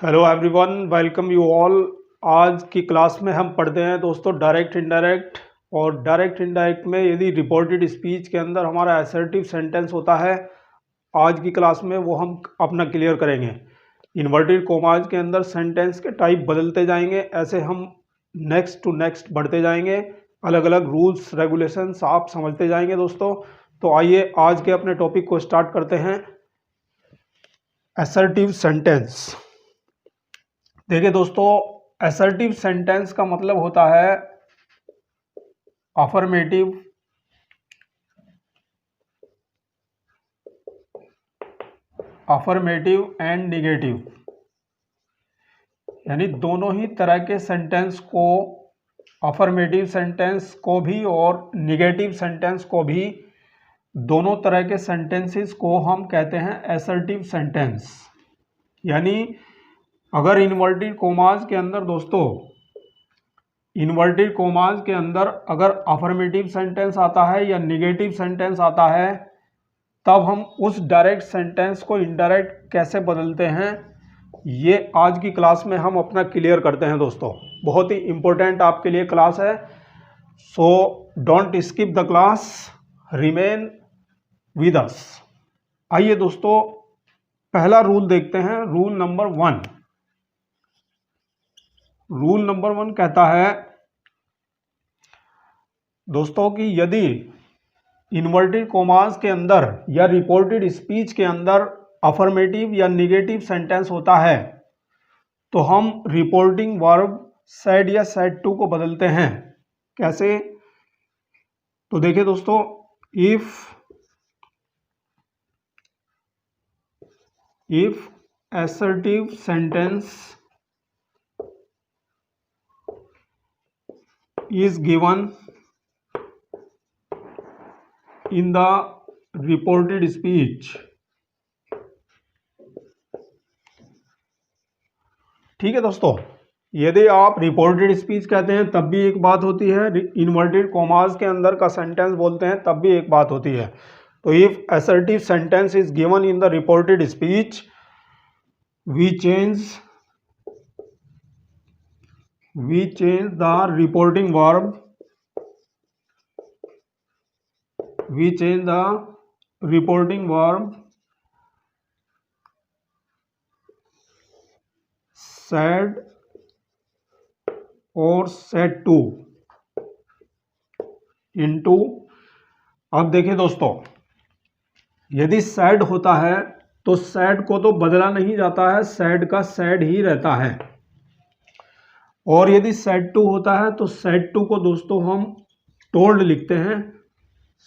Hello everyone, welcome you all. आज की class में हम पढ़ते हैं दोस्तों डायरेक्ट इनडायरेक्ट। और डायरेक्ट इनडायरेक्ट में यदि रिपोर्टेड स्पीच के अंदर हमारा असर्टिव सेंटेंस होता है, आज की क्लास में वो हम अपना क्लियर करेंगे। इन्वर्टेड कोमाज के अंदर सेंटेंस के टाइप बदलते जाएंगे, ऐसे हम नेक्स्ट टू नेक्स्ट बढ़ते जाएंगे। अलग अलग रूल्स रेगुलेशंस आप समझते जाएंगे दोस्तों। तो आइए आज के अपने टॉपिक को स्टार्ट करते हैं। Assertive sentence. देखिए दोस्तों, असर्टिव सेंटेंस का मतलब होता है अफर्मेटिव एंड निगेटिव, यानी दोनों ही तरह के सेंटेंस को, अफर्मेटिव सेंटेंस को भी और निगेटिव सेंटेंस को भी, दोनों तरह के सेंटेंसेस को हम कहते हैं असर्टिव सेंटेंस। यानी अगर इन्वर्टेड कोमास के अंदर दोस्तों, इन्वर्टेड कोमास के अंदर अगर अफर्मेटिव सेंटेंस आता है या निगेटिव सेंटेंस आता है, तब हम उस डायरेक्ट सेंटेंस को इनडायरेक्ट कैसे बदलते हैं, ये आज की क्लास में हम अपना क्लियर करते हैं दोस्तों। बहुत ही इंपॉर्टेंट आपके लिए क्लास है, so don't skip the class, remain with us. आइए दोस्तों, पहला रूल देखते हैं, रूल नंबर 1। रूल नंबर 1 कहता है दोस्तों कि यदि इन्वर्टेड कोमास के अंदर या रिपोर्टेड स्पीच के अंदर अफर्मेटिव या निगेटिव सेंटेंस होता है, तो हम रिपोर्टिंग वर्ब सेड या सेड टू को बदलते हैं। कैसे? तो देखिए दोस्तों, if assertive sentence is given in the reported speech, ठीक है दोस्तों, यदि आप रिपोर्टेड स्पीच कहते हैं तब भी एक बात होती है, इन्वर्टेड कोमास के अंदर का सेंटेंस बोलते हैं तब भी एक बात होती है। तो if assertive sentence is given in the reported speech, we change the reporting verb, said और said to into। अब देखिए दोस्तों, यदि सैड होता है तो सैड को तो बदला नहीं जाता है, सैड का सैड ही रहता है। और यदि सैड टू होता है तो सैड टू को दोस्तों हम टोल्ड लिखते हैं,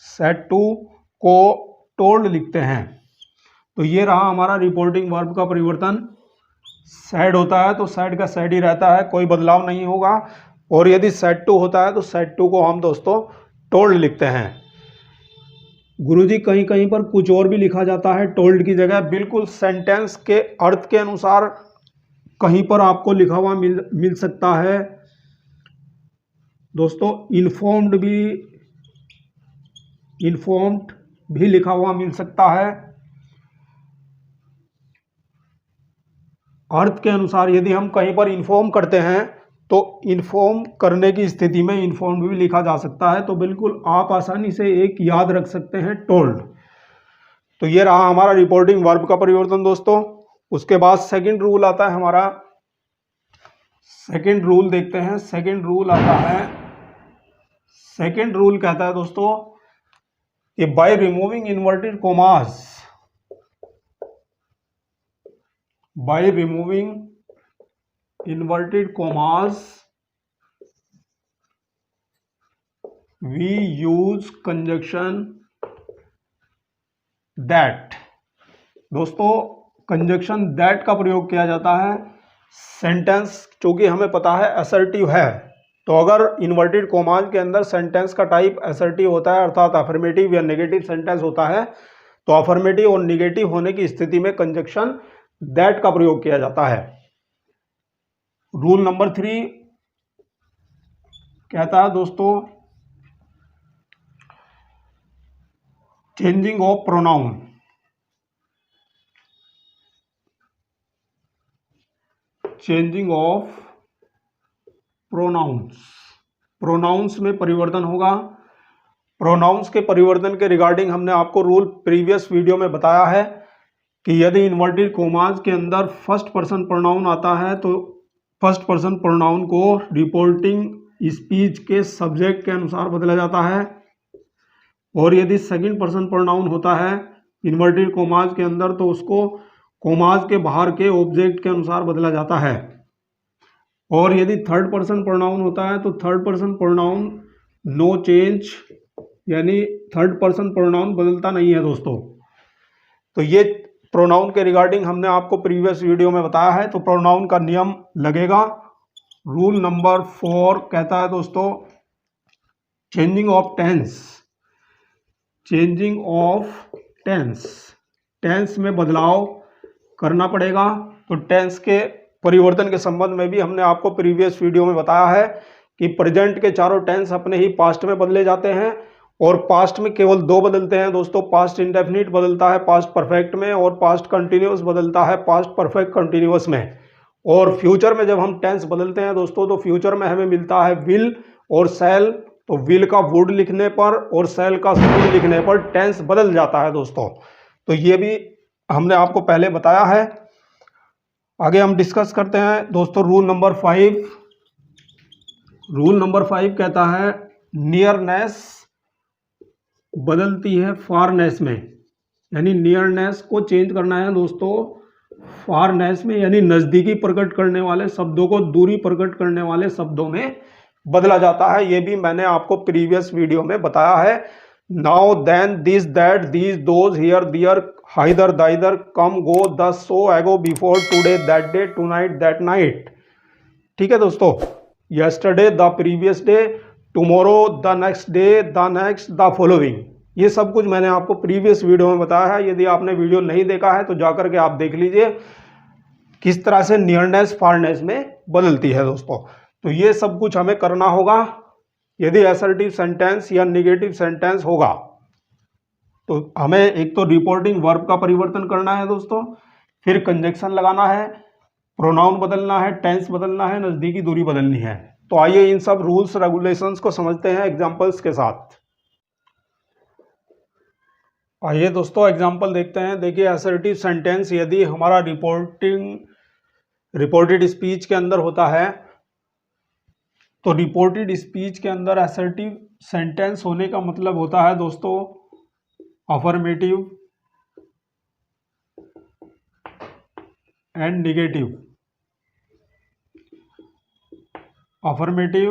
सैड टू को टोल्ड लिखते हैं। तो ये रहा हमारा रिपोर्टिंग वर्ब का परिवर्तन। सैड होता है तो सैड का सैड ही रहता है, कोई बदलाव नहीं होगा। और यदि सैड टू होता है तो सैड टू को हम दोस्तों टोल्ड लिखते हैं। गुरुजी कहीं कहीं पर कुछ और भी लिखा जाता है टोल्ड की जगह, बिल्कुल सेंटेंस के अर्थ के अनुसार कहीं पर आपको लिखा हुआ मिल सकता है दोस्तों। इन्फॉर्म्ड भी लिखा हुआ मिल सकता है। अर्थ के अनुसार यदि हम कहीं पर इन्फॉर्म करते हैं तो इन्फॉर्म करने की स्थिति में इन्फॉर्म्ड भी लिखा जा सकता है। तो बिल्कुल आप आसानी से एक याद रख सकते हैं, टोल्ड। तो ये रहा हमारा रिपोर्टिंग वर्ब का परिवर्तन दोस्तों। उसके बाद सेकंड रूल आता है हमारा। सेकंड रूल देखते हैं। सेकंड रूल आता है, सेकंड रूल कहता है दोस्तों कि by removing inverted commas, by removing inverted commas, we use conjunction that। दोस्तों, कंजक्शन दैट का प्रयोग किया जाता है। सेंटेंस चूंकि हमें पता है असर्टिव है, तो अगर इन्वर्टेड कोमास के अंदर सेंटेंस का टाइप असर्टिव होता है, अर्थात अफर्मेटिव या नेगेटिव सेंटेंस होता है, तो अफर्मेटिव और नेगेटिव होने की स्थिति में कंजक्शन दैट का प्रयोग किया जाता है। रूल नंबर 3 कहता है दोस्तों, changing of pronoun. Changing of pronouns, pronouns में परिवर्तन होगा। प्रोनाउंस के परिवर्तन के रिगार्डिंग हमने आपको रूल प्रीवियस वीडियो में बताया है कि यदि इन्वर्टेड कोमास के अंदर फर्स्ट पर्सन प्रोनाउन आता है तो फर्स्ट पर्सन प्रोनाउन को रिपोर्टिंग स्पीच के सब्जेक्ट के अनुसार बदला जाता है, और यदि सेकंड पर्सन प्रोनाउन होता है इन्वर्टेड कोमास के अंदर तो उसको कोमास के बाहर के ऑब्जेक्ट के अनुसार बदला जाता है। और यदि थर्ड पर्सन प्रोनाउन होता है तो third person pronoun no change, यानी थर्ड पर्सन प्रोनाउन बदलता नहीं है दोस्तों। तो ये प्रोनाउन के रिगार्डिंग हमने आपको प्रीवियस वीडियो में बताया है। तो प्रोनाउन का नियम लगेगा। रूल नंबर 4 कहता है दोस्तों changing of tense, changing of tense, tense में बदलाव करना पड़ेगा। तो टेंस के परिवर्तन के संबंध में भी हमने आपको प्रीवियस वीडियो में बताया है कि प्रेजेंट के चारों टेंस अपने ही पास्ट में बदले जाते हैं, और पास्ट में केवल 2 बदलते हैं दोस्तों। पास्ट इंडेफिनिट बदलता है पास्ट परफेक्ट में, और पास्ट कंटिन्यूअस बदलता है पास्ट परफेक्ट कंटिन्यूअस में। और फ्यूचर में जब हम टेंस बदलते हैं दोस्तों तो फ्यूचर में हमें मिलता है विल और शैल। तो विल का वुड लिखने पर और शैल का शुड लिखने पर टेंस बदल जाता है दोस्तों। तो ये भी हमने आपको पहले बताया है। आगे हम डिस्कस करते हैं दोस्तों रूल नंबर 5। रूल नंबर 5 कहता है नियरनेस बदलती है फारनेस में, यानी नियरनेस को चेंज करना है दोस्तों फारनेस में, यानी नज़दीकी प्रकट करने वाले शब्दों को दूरी प्रकट करने वाले शब्दों में बदला जाता है। ये भी मैंने आपको प्रीवियस वीडियो में बताया है। Now then this that these those here there hither thither come go the so ago before today that day tonight that night. ठीक है दोस्तों, yesterday the previous day, tomorrow the next day, the next, the following. ये सब कुछ मैंने आपको previous video में बताया है। यदि आपने वीडियो नहीं देखा है तो जाकर के आप देख लीजिए किस तरह से नियरनेस फारनेस में बदलती है दोस्तों। तो ये सब कुछ हमें करना होगा यदि असर्टिव सेंटेंस या निगेटिव सेंटेंस होगा। तो हमें एक तो रिपोर्टिंग वर्ब का परिवर्तन करना है दोस्तों, फिर कंजक्शन लगाना है, प्रोनाउन बदलना है, टेंस बदलना है, नज़दीकी दूरी बदलनी है। तो आइए इन सब रूल्स रेगुलेशंस को समझते हैं एग्जांपल्स के साथ। आइए दोस्तों एग्जांपल देखते हैं। देखिए असर्टिव सेंटेंस यदि हमारा रिपोर्टेड स्पीच के अंदर होता है तो रिपोर्टेड स्पीच के अंदर असर्टिव सेंटेंस होने का मतलब होता है दोस्तों affirmative and negative. Affirmative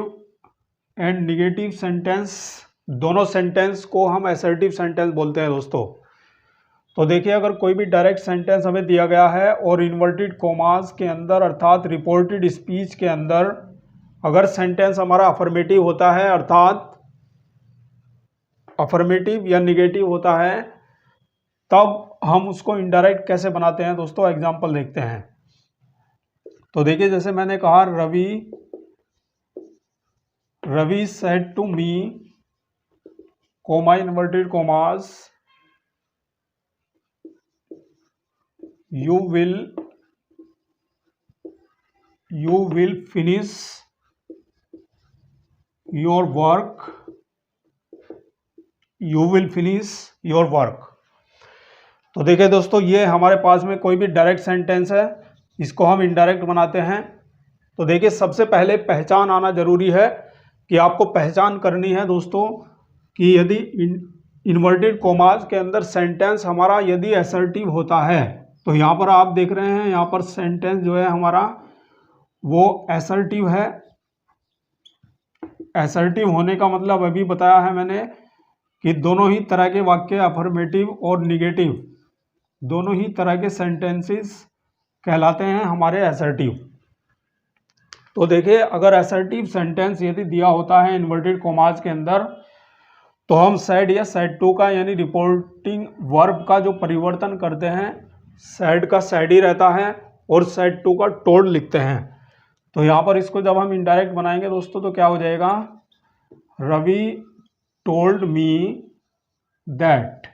and negative sentence, दोनों सेंटेंस को हम असर्टिव सेंटेंस बोलते हैं दोस्तों। तो देखिए अगर कोई भी डायरेक्ट सेंटेंस हमें दिया गया है और इन्वर्टेड कोमास के अंदर अर्थात रिपोर्टेड स्पीच के अंदर अगर सेंटेंस हमारा अफर्मेटिव होता है अर्थात अफर्मेटिव या निगेटिव होता है तब हम उसको इनडायरेक्ट कैसे बनाते हैं दोस्तों, एग्जांपल देखते हैं। तो देखिए जैसे मैंने कहा Ravi said to me comma inverted commas you will finish your work, you will finish your work। तो देखिए दोस्तों ये हमारे पास में कोई भी डायरेक्ट सेंटेंस है, इसको हम इनडायरेक्ट बनाते हैं। तो देखिए सबसे पहले पहचान आना जरूरी है कि आपको पहचान करनी है दोस्तों कि यदि इन्वर्टेड कोमास के अंदर सेंटेंस हमारा यदि असर्टिव होता है तो यहाँ पर आप देख रहे हैं यहाँ पर सेंटेंस जो है हमारा वो असर्टिव है। असर्टिव होने का मतलब अभी बताया है मैंने कि दोनों ही तरह के वाक्य अफर्मेटिव और निगेटिव दोनों ही तरह के सेंटेंसेस कहलाते हैं हमारे असर्टिव। तो देखिए अगर असर्टिव सेंटेंस यदि दिया होता है इन्वर्टेड कोमास के अंदर तो हम सेड या सेड टू का यानी रिपोर्टिंग वर्ब का जो परिवर्तन करते हैं सेड का सेड ही रहता है और सेड टू का टोल्ड लिखते हैं। तो यहाँ पर इसको जब हम इनडायरेक्ट बनाएंगे दोस्तों तो क्या हो जाएगा, Ravi told me that,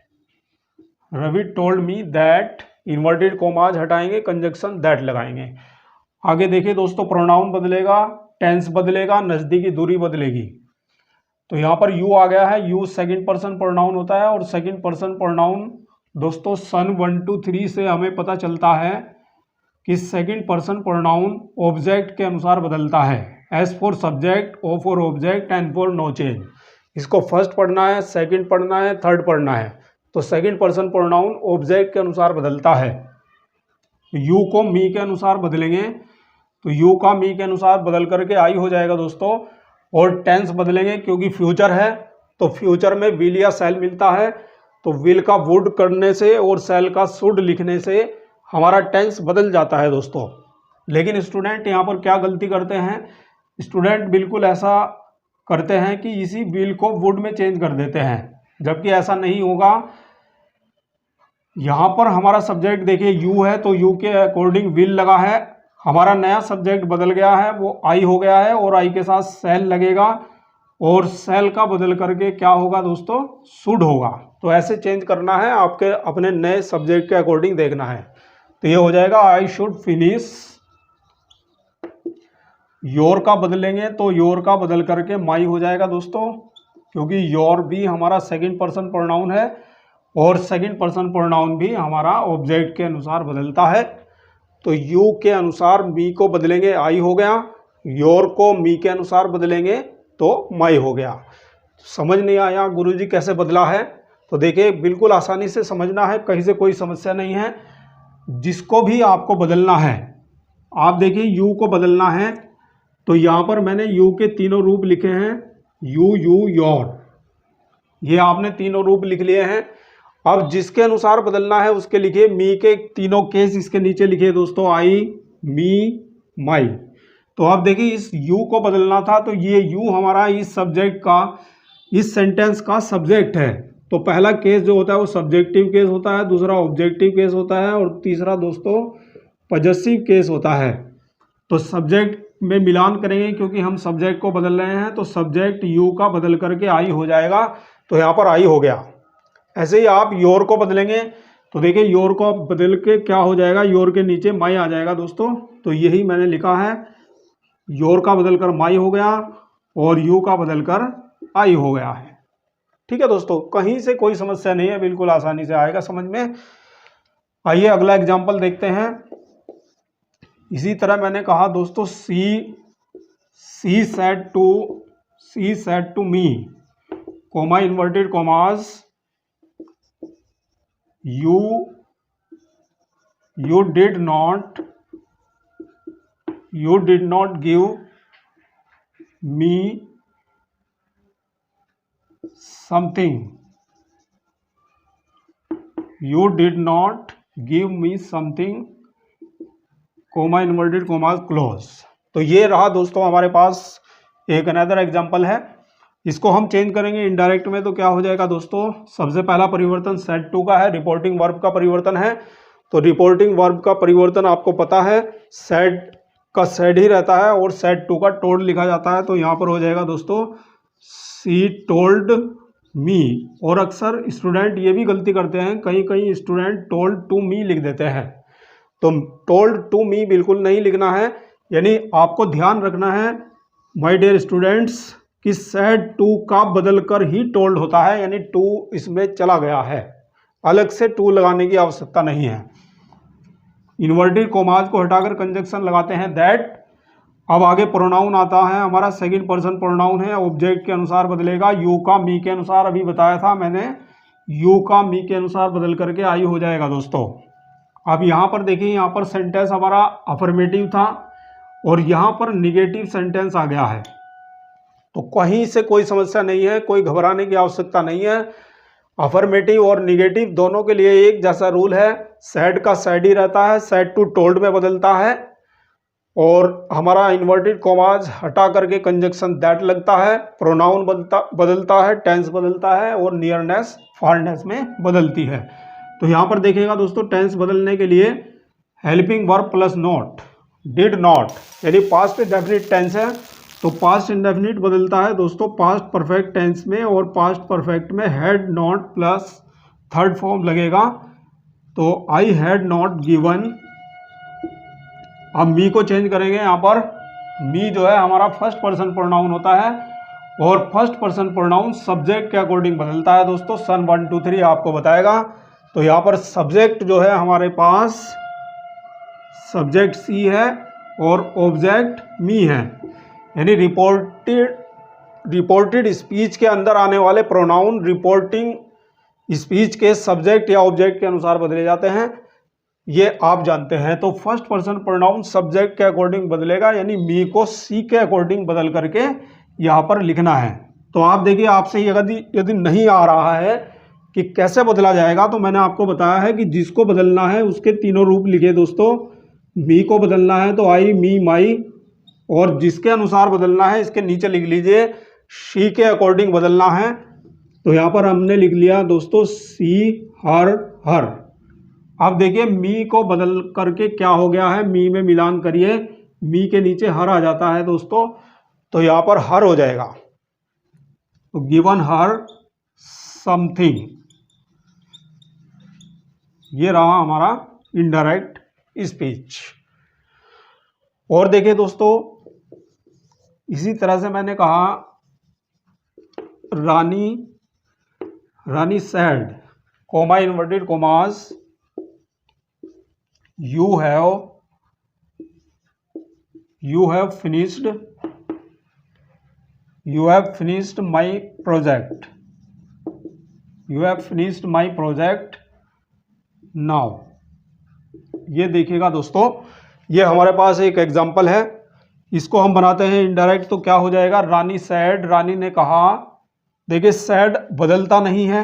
Ravi told me that, inverted commas हटाएंगे कंजक्शन दैट लगाएंगे। आगे देखिए दोस्तों, प्रोनाउन बदलेगा, टेंस बदलेगा, नज़दीकी दूरी बदलेगी। तो यहाँ पर यू आ गया है। यू सेकंड पर्सन प्रोनाउन होता है और सेकंड पर्सन प्रोनाउन दोस्तों सन 1 2 3 से हमें पता चलता है कि सेकंड पर्सन प्रोनाउन ऑब्जेक्ट के अनुसार बदलता है। S for subject, O for object, N for no change. इसको फर्स्ट पढ़ना है, सेकंड पढ़ना है, थर्ड पढ़ना है। तो सेकंड पर्सन प्रोनाउन ऑब्जेक्ट के अनुसार बदलता है। यू को मी के अनुसार बदलेंगे तो यू का मी के अनुसार बदल करके आई हो जाएगा दोस्तों। और टेंस बदलेंगे क्योंकि फ्यूचर है, तो फ्यूचर में विल या शैल मिलता है, तो विल का वुड करने से और शैल का शुड लिखने से हमारा टेंस बदल जाता है दोस्तों। लेकिन स्टूडेंट यहाँ पर क्या गलती करते हैं, स्टूडेंट बिल्कुल ऐसा करते हैं कि इसी विल को वुड में चेंज कर देते हैं, जबकि ऐसा नहीं होगा। यहाँ पर हमारा सब्जेक्ट देखिए यू है, तो यू के अकॉर्डिंग विल लगा है। हमारा नया सब्जेक्ट बदल गया है, वो आई हो गया है और आई के साथ शैल लगेगा और शैल का बदल करके क्या होगा दोस्तों, शुड होगा। तो ऐसे चेंज करना है, आपके अपने नए सब्जेक्ट के अकॉर्डिंग देखना है। तो ये हो जाएगा आई शुड फिनिश। योर का बदलेंगे तो योर का बदल करके माई हो जाएगा दोस्तों, क्योंकि योर भी हमारा सेकंड पर्सन प्रोनाउन है और सेकंड पर्सन प्रोनाउन भी हमारा ऑब्जेक्ट के अनुसार बदलता है। तो यू के अनुसार मी को बदलेंगे, आई हो गया। योर को मी के अनुसार बदलेंगे तो माई हो गया। समझ नहीं आया गुरुजी कैसे बदला है? तो देखिए बिल्कुल आसानी से समझना है, कहीं से कोई समस्या नहीं है। जिसको भी आपको बदलना है, आप देखिए यू को बदलना है तो यहाँ पर मैंने यू के तीनों रूप लिखे हैं, यू यू योर, ये आपने तीनों रूप लिख लिए हैं। अब जिसके अनुसार बदलना है उसके लिखिए मी के तीनों केस इसके नीचे लिखिए दोस्तों, आई, मी, माई। तो अब देखिए इस यू को बदलना था, तो ये यू हमारा इस सब्जेक्ट का, इस सेंटेंस का सब्जेक्ट है। तो पहला केस जो होता है वो सब्जेक्टिव केस होता है, दूसरा ऑब्जेक्टिव केस होता है और तीसरा दोस्तों पॉजेसिव केस होता है। तो सब्जेक्ट में मिलान करेंगे क्योंकि हम सब्जेक्ट को बदल रहे हैं, तो सब्जेक्ट यू का बदल करके आई हो जाएगा। तो यहाँ पर आई हो गया। ऐसे ही आप योर को बदलेंगे तो देखिए योर को बदल के क्या हो जाएगा, योर के नीचे माई आ जाएगा दोस्तों। तो यही मैंने लिखा है, योर का बदल कर माई हो गया और यू का बदल कर आई हो गया है। ठीक है दोस्तों, कहीं से कोई समस्या नहीं है, बिल्कुल आसानी से आएगा समझ में। आइए अगला एग्जाम्पल देखते हैं। इसी तरह मैंने कहा दोस्तों, she said to me, comma inverted commas, you did not give me something, you did not give me something, coma inverted commas close. तो ये रहा दोस्तों हमारे पास एक अनदर एग्जाम्पल है। इसको हम चेंज करेंगे इनडायरेक्ट में, तो क्या हो जाएगा दोस्तों, सबसे पहला परिवर्तन सेड टू का है, रिपोर्टिंग वर्ब का परिवर्तन है। तो रिपोर्टिंग वर्ब का परिवर्तन आपको पता है, सेड का सेड ही रहता है और सेड टू का टोल्ड लिखा जाता है। तो यहाँ पर हो जाएगा दोस्तों, सी टोल्ड मी। और अक्सर स्टूडेंट ये भी गलती करते हैं, कहीं कहीं स्टूडेंट टोल्ड टू मी लिख देते हैं। तो टोल्ड टू मी बिल्कुल नहीं लिखना है, यानी आपको ध्यान रखना है माय डियर स्टूडेंट्स कि सेड टू का बदल कर ही टोल्ड होता है, यानी टू इसमें चला गया है, अलग से टू लगाने की आवश्यकता नहीं है। इन्वर्टेड कोमाज को हटाकर कंजक्शन लगाते हैं दैट। अब आगे प्रोनाउन आता है हमारा, सेकंड पर्सन प्रोनाउन है, ऑब्जेक्ट के अनुसार बदलेगा, यू का मी के अनुसार, अभी बताया था मैंने, यू का मी के अनुसार बदल करके आई हो जाएगा दोस्तों। अब यहाँ पर देखिए, यहाँ पर सेंटेंस हमारा अफर्मेटिव था और यहाँ पर निगेटिव सेंटेंस आ गया है। तो कहीं से कोई समस्या नहीं है, कोई घबराने की आवश्यकता नहीं है। अफर्मेटिव और निगेटिव दोनों के लिए एक जैसा रूल है, सेड का सेड ही रहता है, सेड टू टोल्ड में बदलता है और हमारा इन्वर्टेड कोमाज हटा करके कंजक्शन दैट लगता है, प्रोनाउन बदलता है, टेंस बदलता है और नियरनेस फारनेस में बदलती है। तो यहाँ पर देखिएगा दोस्तों, टेंस बदलने के लिए helping verb plus not, did not यानी पास्ट इंडेफिनिट टेंस है, तो पास्ट इंडेफिनिट बदलता है दोस्तों पास्ट परफेक्ट टेंस में, और पास्ट परफेक्ट में had not plus third form लगेगा। तो आई हैड नॉट गिवन अब मी को चेंज करेंगे। यहाँ पर मी जो है हमारा फर्स्ट पर्सन प्रोनाउन होता है और फर्स्ट पर्सन प्रोनाउन सब्जेक्ट के अकॉर्डिंग बदलता है दोस्तों। सन 1 2 3 आपको बताएगा। तो यहाँ पर सब्जेक्ट जो है हमारे पास सब्जेक्ट सी है और ऑब्जेक्ट मी है, यानी रिपोर्टेड स्पीच के अंदर आने वाले प्रोनाउन रिपोर्टिंग स्पीच के सब्जेक्ट या ऑब्जेक्ट के अनुसार बदले जाते हैं, ये आप जानते हैं। तो फर्स्ट पर्सन प्रोनाउन सब्जेक्ट के अकॉर्डिंग बदलेगा, यानी मी को सी के अकॉर्डिंग बदल करके यहाँ पर लिखना है। तो आप देखिए, आपसे यदि नहीं आ रहा है कि कैसे बदला जाएगा, तो मैंने आपको बताया है कि जिसको बदलना है उसके तीनों रूप लिखे दोस्तों। मी को बदलना है तो आई, मी, माई, और जिसके अनुसार बदलना है इसके नीचे लिख लीजिए शी के अकॉर्डिंग बदलना है। तो यहाँ पर हमने लिख लिया दोस्तों सी, हर, हर। अब देखिए मी को बदल करके क्या हो गया है, मी में मिलान करिए, मी के नीचे हर आ जाता है दोस्तों, तो यहाँ पर हर हो जाएगा। तो गिवन हर समथिंग, ये रहा हमारा इनडायरेक्ट स्पीच। और देखिए दोस्तों, इसी तरह से मैंने कहा Rani said, comma inverted commas, you have finished my project, now। ये देखिएगा दोस्तों, ये हमारे पास एक एग्जाम्पल है, इसको हम बनाते हैं इनडायरेक्ट। तो क्या हो जाएगा, रानी सैड, रानी ने कहा। देखिए सैड बदलता नहीं है,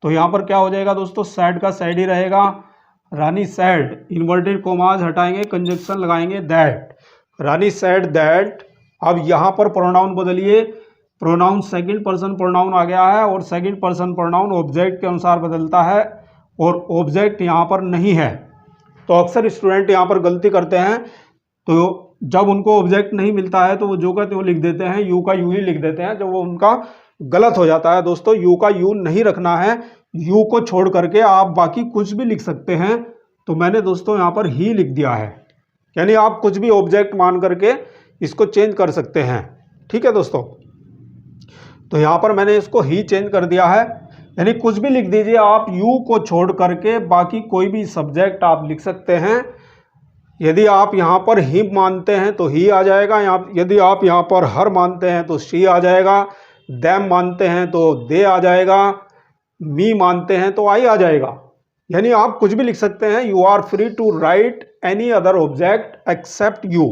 तो यहाँ पर क्या हो जाएगा दोस्तों, सैड का सैड ही रहेगा। रानी सैड, इन्वर्टेड कोमास हटाएंगे, कंजक्शन लगाएंगे दैट, रानी सैड दैट। अब यहाँ पर प्रोनाउन बदलिए, प्रोनाउन सेकंड पर्सन प्रोनाउन आ गया है और सेकंड पर्सन प्रोनाउन ऑब्जेक्ट के अनुसार बदलता है और ऑब्जेक्ट यहाँ पर नहीं है। तो अक्सर स्टूडेंट यहाँ पर गलती करते हैं, तो जब उनको ऑब्जेक्ट नहीं मिलता है तो वो जो का त्यों लिख देते हैं, यू का यू ही लिख देते हैं, जब वो उनका गलत हो जाता है दोस्तों। यू का यू नहीं रखना है, यू को छोड़ करके आप बाकी कुछ भी लिख सकते हैं। तो मैंने दोस्तों यहाँ पर ही लिख दिया है, यानी आप कुछ भी ऑब्जेक्ट मान करके इसको चेंज कर सकते हैं। ठीक है दोस्तों, तो यहाँ पर मैंने इसको ही चेंज कर दिया है, यानी कुछ भी लिख दीजिए आप, यू को छोड़ करके बाकी कोई भी सब्जेक्ट आप लिख सकते हैं। यदि आप यहाँ पर ही मानते हैं तो ही आ जाएगा, यदि आप यहाँ पर हर मानते हैं तो शी आ जाएगा, देम मानते हैं तो दे आ जाएगा, मी मानते हैं तो आई आ जाएगा, यानी आप कुछ भी लिख सकते हैं। You are free to write any other object except you.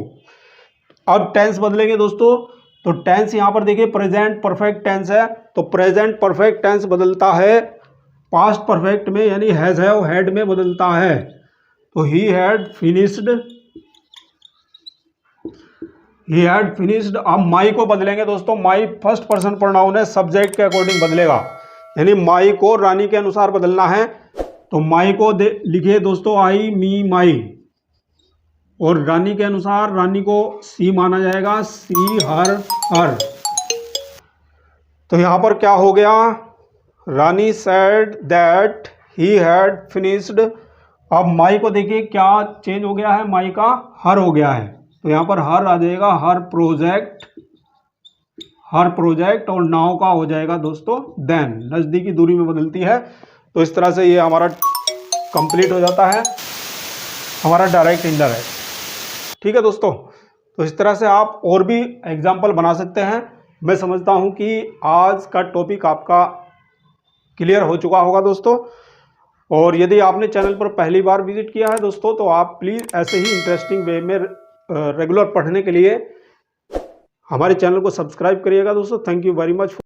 अब टेंस बदलेंगे दोस्तों, तो टेंस यहाँ पर देखिए प्रेजेंट परफेक्ट टेंस है, तो प्रेजेंट परफेक्ट टेंस बदलता है पास्ट परफेक्ट में, यानी हैज, हैव, हैड में बदलता है। तो ही हैड फिनिश्ड, अब माई को बदलेंगे दोस्तों, माई फर्स्ट पर्सन प्रोनाउन है, सब्जेक्ट के अकॉर्डिंग बदलेगा, यानी माई को रानी के अनुसार बदलना है। तो माई को लिखिए दोस्तों आई, मी, माई, और रानी के अनुसार रानी को सी माना जाएगा, सी, हर, हर। तो यहाँ पर क्या हो गया, Rani said that he had finished. अब माई को देखिए क्या चेंज हो गया है, माई का हर हो गया है, तो यहाँ पर हर आ जाएगा, हर प्रोजेक्ट, और नाउ का हो जाएगा दोस्तों देन, नज़दीकी दूरी में बदलती है। तो इस तरह से ये हमारा कंप्लीट हो जाता है हमारा डायरेक्ट इनडायरेक्ट। ठीक है दोस्तों, तो इस तरह से आप और भी एग्जाम्पल बना सकते हैं। मैं समझता हूँ कि आज का टॉपिक आपका क्लियर हो चुका होगा दोस्तों। और यदि आपने चैनल पर पहली बार विजिट किया है दोस्तों, तो आप प्लीज़ ऐसे ही इंटरेस्टिंग वे में रेगुलर पढ़ने के लिए हमारे चैनल को सब्सक्राइब करिएगा दोस्तों। Thank you very much.